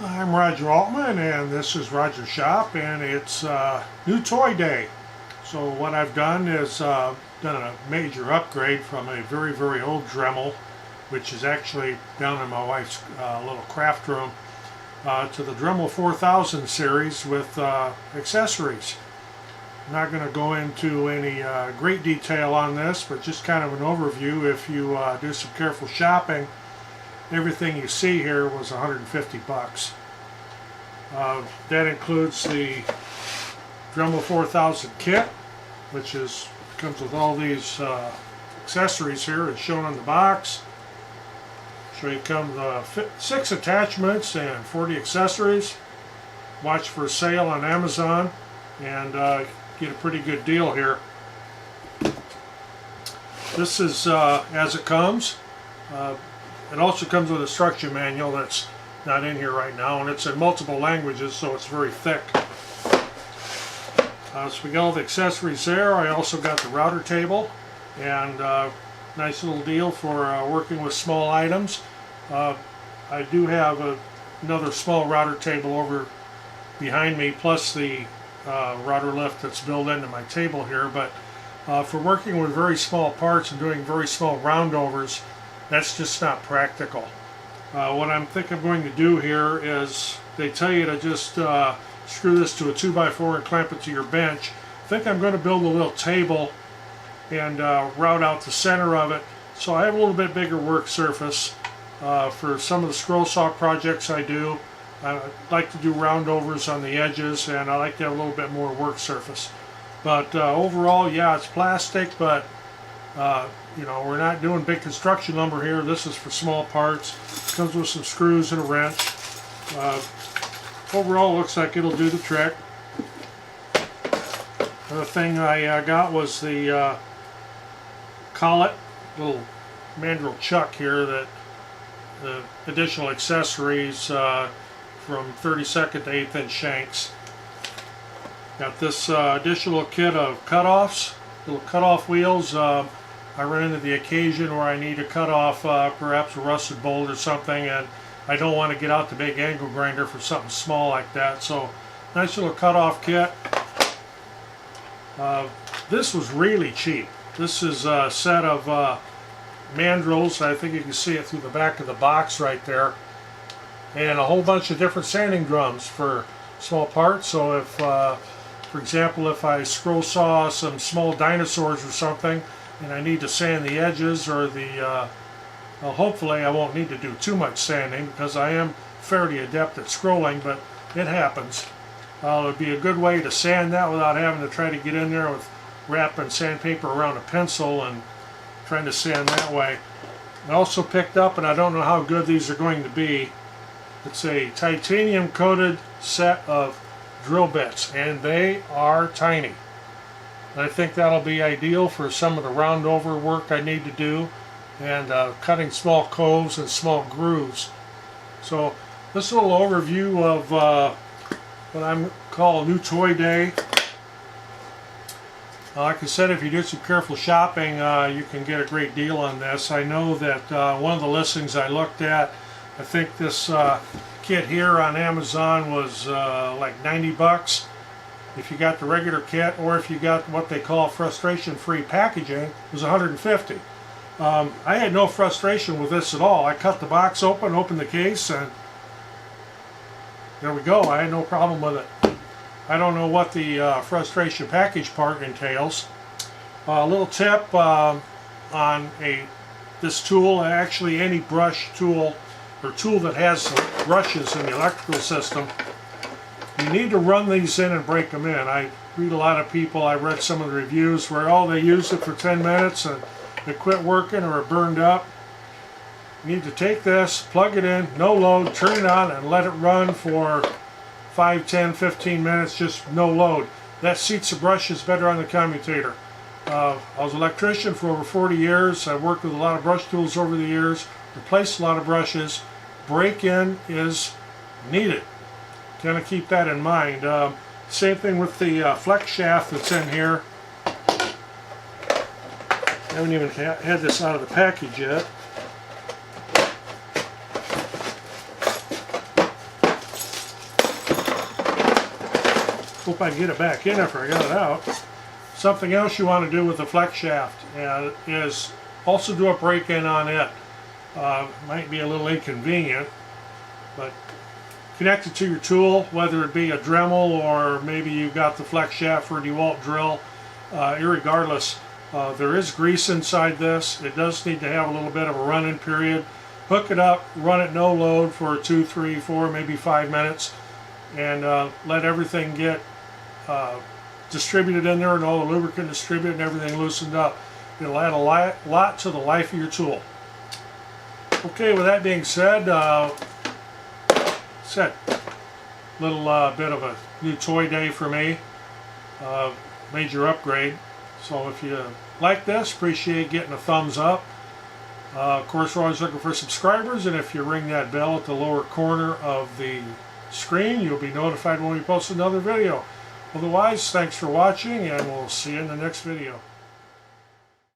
I'm Roger Altman, and this is Roger's Shop, and it's new toy day. So what I've done is done a major upgrade from a very, very old Dremel, which is actually down in my wife's little craft room, to the Dremel 4000 series with accessories. I'm not going to go into any great detail on this, but just kind of an overview. If you do some careful shopping, everything you see here was 150 bucks. That includes the Dremel 4000 kit, which comes with all these accessories here. It's shown on the box. So you come 6 attachments and 40 accessories. Watch for a sale on Amazon and get a pretty good deal here. This is as it comes. It also comes with a instruction manual that's not in here right now, and it's in multiple languages, so it's very thick. So we got all the accessories there. I also got the router table, and nice little deal for working with small items. I do have another small router table over behind me, plus the router lift that's built into my table here, but for working with very small parts and doing very small roundovers, that's just not practical. What I'm going to do here is, they tell you to just screw this to a 2x4 and clamp it to your bench. I think I'm going to build a little table and route out the center of it, so I have a little bit bigger work surface. For some of the scroll saw projects I do, I like to do roundovers on the edges, and I like to have a little bit more work surface. But overall, yeah, it's plastic, but you know, we're not doing big construction lumber here. This is for small parts. Comes with some screws and a wrench. Overall, looks like it'll do the trick. Another thing I got was the collet, little mandrel chuck here, that the additional accessories from 32nd to 1/8 inch shanks. Got this additional kit of cutoffs, little cutoff wheels. I run into the occasion where I need to cut off perhaps a rusted bolt or something, and I don't want to get out the big angle grinder for something small like that. So nice little cutoff kit. This was really cheap. This is a set of mandrels. I think you can see it through the back of the box right there, and a whole bunch of different sanding drums for small parts. So if for example, if I scroll saw some small dinosaurs or something and I need to sand the edges, or the well, hopefully I won't need to do too much sanding because I am fairly adept at scrolling, but it happens. It would be a good way to sand that without having to try to get in there with wrapping sandpaper around a pencil and trying to sand that way. I also picked up, and I don't know how good these are going to be, it's a titanium coated set of drill bits, and they are tiny. I think that'll be ideal for some of the roundover work I need to do, and cutting small coves and small grooves. So this little overview of what I'm call New Toy Day. Like I said, if you do some careful shopping, you can get a great deal on this. I know that one of the listings I looked at, I think this kit here on Amazon was like 90 bucks. If you got the regular kit, or if you got what they call frustration-free packaging, it was 150. I had no frustration with this at all. I cut the box open, opened the case, and there we go. I had no problem with it. I don't know what the frustration package part entails. A little tip on this tool, actually any brush tool or tool that has brushes in the electrical system, you need to run these in and break them in. I read a lot of people, I read some of the reviews where, oh, they used it for 10 minutes and it quit working or it burned up. You need to take this, plug it in, no load, turn it on, and let it run for 5, 10, 15 minutes, just no load. That seats the brushes better on the commutator. I was an electrician for over 40 years. I've worked with a lot of brush tools over the years, replaced a lot of brushes. Break-in is needed. Kind of keep that in mind. Same thing with the flex shaft that's in here. I haven't even had this out of the package yet. Hope I can get it back in after I got it out. Something else you want to do with the flex shaft is also do a break-in on it. Might be a little inconvenient, but connect it to your tool, whether it be a Dremel or maybe you've got the flex shaft for a DeWalt drill. Irregardless, there is grease inside this. It does need to have a little bit of a run-in period. Hook it up, run it no load for 2, 3, 4, maybe 5 minutes, and let everything get distributed in there and all the lubricant distributed and everything loosened up. It'll add a lot to the life of your tool. Okay, with that being said, little bit of a new toy day for me, major upgrade. So if you like this, appreciate getting a thumbs up. Of course, we're always looking for subscribers, and if you ring that bell at the lower corner of the screen, you'll be notified when we post another video. Otherwise, thanks for watching, and we'll see you in the next video.